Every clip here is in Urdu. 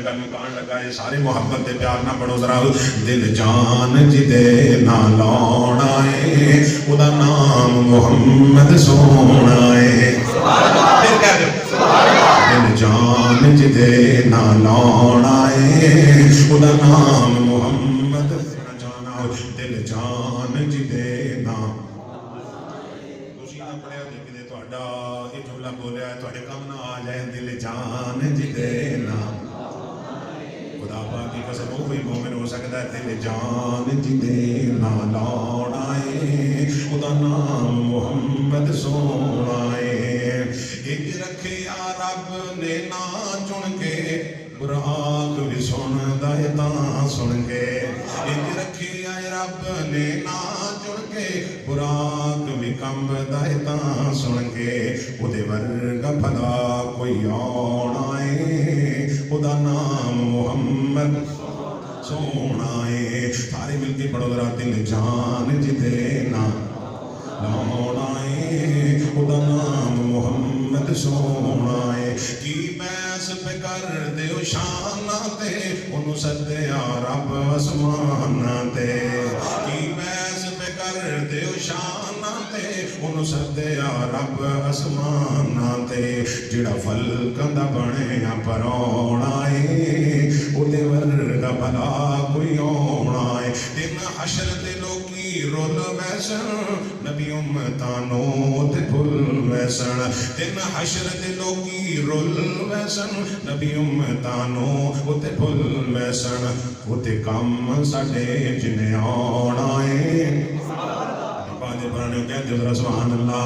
لگا مکان لگا ہے سارے محبت دے پیار نہ پڑھو ذرا دل جان جدے نا لاؤنا ہے او دا نام محمد سونا ہے پھر کہہ دو دل جان جدے نا لاؤنا ہے او دا نام محمد جانا دل جان جدے نا تسی نہ پڑھیا جی کہ تہاڈا یہ جملہ بولیا ہے تہاڈے کم نہ آ جائے دل جان جدے نا خدا پاک کی قسم وہ کوئی مومن ہو سکتا ہے دل جان جدے نا لاؤنا ہے او دا نام محمد سونا ہے ایک رکھیا رب نے نا چن کے براق بھی سن دائے تاں سن کے ایک رکھیا رب نے نا چن کے براق بھی کم دائے تاں سن کے او دے ورگا بھلا کوئی آنا ہے او دا نام محمد سونا ہے سارے مل کے پڑھو ذرا دل جان جدے نا لاؤنا ہے او دا نام محمد سونا ہے کی بیس پہ کر دیو شانہ تے انہوں سدیا رب اسمان تے کی بیس پہ کر دیو شانہ تے انہوں سدیا رب اسمان تے جڑا فلکندہ بنے پرونا ہے او دے ورگا بھلا کوئی اونا ہے دن حشر دے لوکی رول ویسن نبی امتانو تے بھل ویسن دن حشر دے لوکی رول ویسن نبی امتانو تے بھل ویسن تے کم ساڑے جنے آنا ہے پانے پرانے کہتے ذرا سبحان اللہ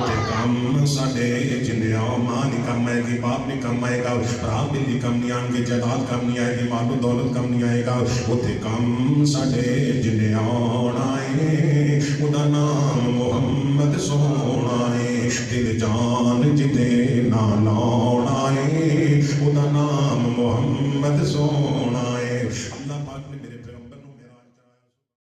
تے کم ساڑے جنے آؤ ماں نہیں کم آئے گی باپ نہیں کم آئے گا برام بلی کم نہیں آن گے جائیداد کم نہیں آئے گی مال و دولت کم نہیں آئے گا تے کم ساڑے جنے آنا ہے او دا نام محمد سونا ہے دل جان جدے نا لاؤنا ہے او دا نام محمد سونا ہے اللہ پاک نے میرے